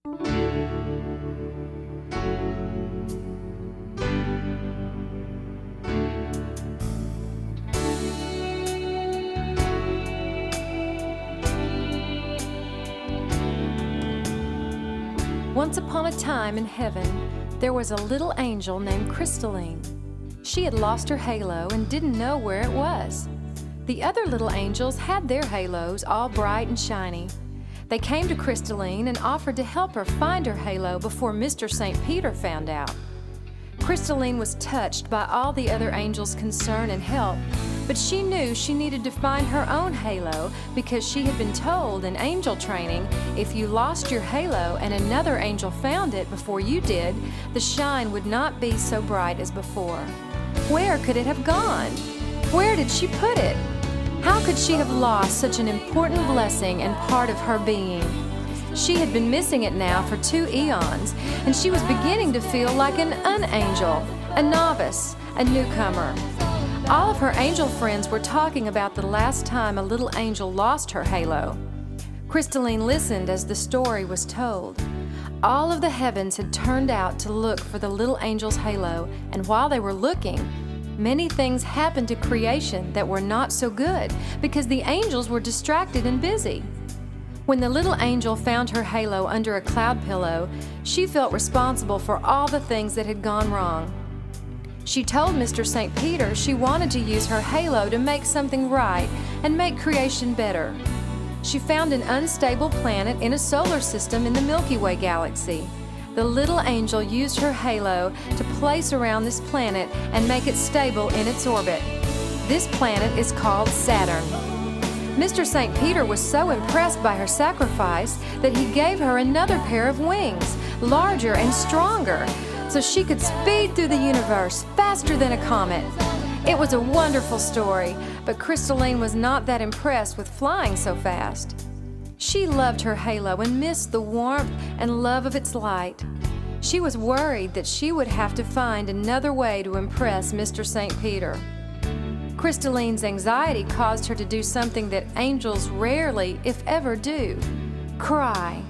Once upon a time in heaven, there was a little angel named Crystalline. She had lost her halo and didn't know where it was. The other little angels had their halos all bright and shiny. They came to Crystalline and offered to help her find her halo before Mr. St. Peter found out. Crystalline was touched by all the other angels' concern and help, but she knew she needed to find her own halo because she had been told in angel training, if you lost your halo and another angel found it before you did, the shine would not be so bright as before. Where could it have gone? Where did she put it? How could she have lost such an important blessing and part of her being? She had been missing it now for 2 eons, and she was beginning to feel like an unangel, a novice, a newcomer. All of her angel friends were talking about the last time a little angel lost her halo. Crystalline listened as the story was told. All of the heavens had turned out to look for the little angel's halo, and while they were looking, many things happened to creation that were not so good because the angels were distracted and busy. When the little angel found her halo under a cloud pillow, she felt responsible for all the things that had gone wrong. She told Mr. St. Peter she wanted to use her halo to make something right and make creation better. She found an unstable planet in a solar system in the Milky Way galaxy. The little angel used her halo to place around this planet and make it stable in its orbit. This planet is called Saturn. Mr. St. Peter was so impressed by her sacrifice that he gave her another pair of wings, larger and stronger, so she could speed through the universe faster than a comet. It was a wonderful story, but Crystalline was not that impressed with flying so fast. She loved her halo and missed the warmth and love of its light. She was worried that she would have to find another way to impress Mr. St. Peter. Crystalline's anxiety caused her to do something that angels rarely, if ever, do: cry.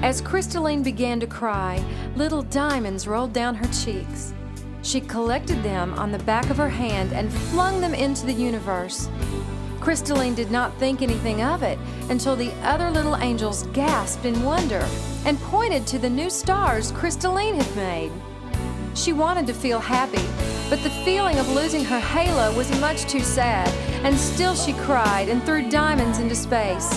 As Crystalline began to cry, little diamonds rolled down her cheeks. She collected them on the back of her hand and flung them into the universe. Crystalline did not think anything of it until the other little angels gasped in wonder and pointed to the new stars Crystalline had made. She wanted to feel happy, but the feeling of losing her halo was much too sad, and still she cried and threw diamonds into space.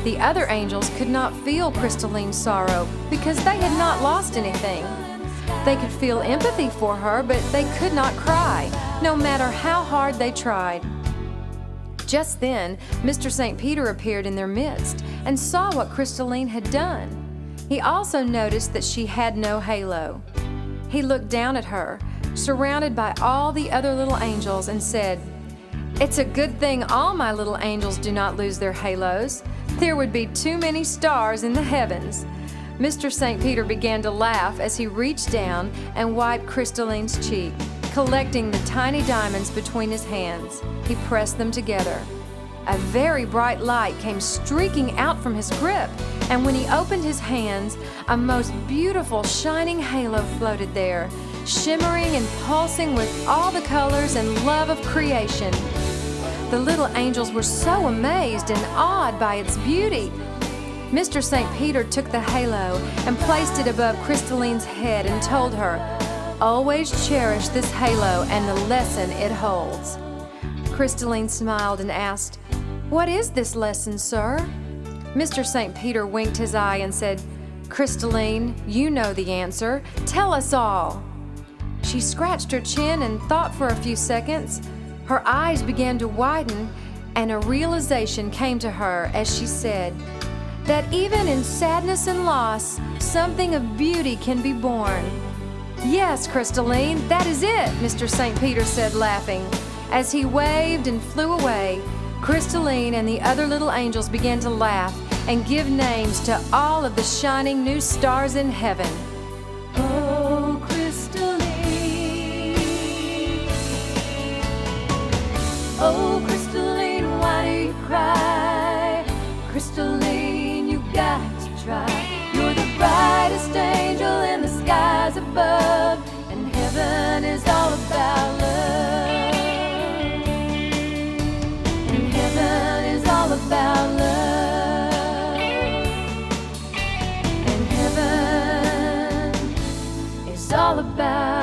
The other angels could not feel Crystalline's sorrow because they had not lost anything. They could feel empathy for her, but they could not cry, no matter how hard they tried. Just then, Mr. St. Peter appeared in their midst and saw what Crystalline had done. He also noticed that she had no halo. He looked down at her, surrounded by all the other little angels, and said, "It's a good thing all my little angels do not lose their halos. There would be too many stars in the heavens." Mr. St. Peter began to laugh as he reached down and wiped Crystalline's cheek, collecting the tiny diamonds between his hands. He pressed them together. A very bright light came streaking out from his grip, and when he opened his hands, a most beautiful shining halo floated there, shimmering and pulsing with all the colors and love of creation. The little angels were so amazed and awed by its beauty. Mr. St. Peter took the halo and placed it above Crystalline's head and told her, "Always cherish this halo and the lesson it holds." Crystalline smiled and asked, "What is this lesson, sir?" Mr. St. Peter winked his eye and said, "Crystalline, you know the answer. Tell us all." She scratched her chin and thought for a few seconds. Her eyes began to widen, and a realization came to her as she said, "That even in sadness and loss, something of beauty can be born." "Yes, Crystalline, that is it," Mr. St. Peter said, laughing. As he waved and flew away, Crystalline and the other little angels began to laugh and give names to all of the shining new stars in heaven. Oh, Crystalline. Oh, Crystalline, why do you cry? Crystalline, you got to try. You're the all about.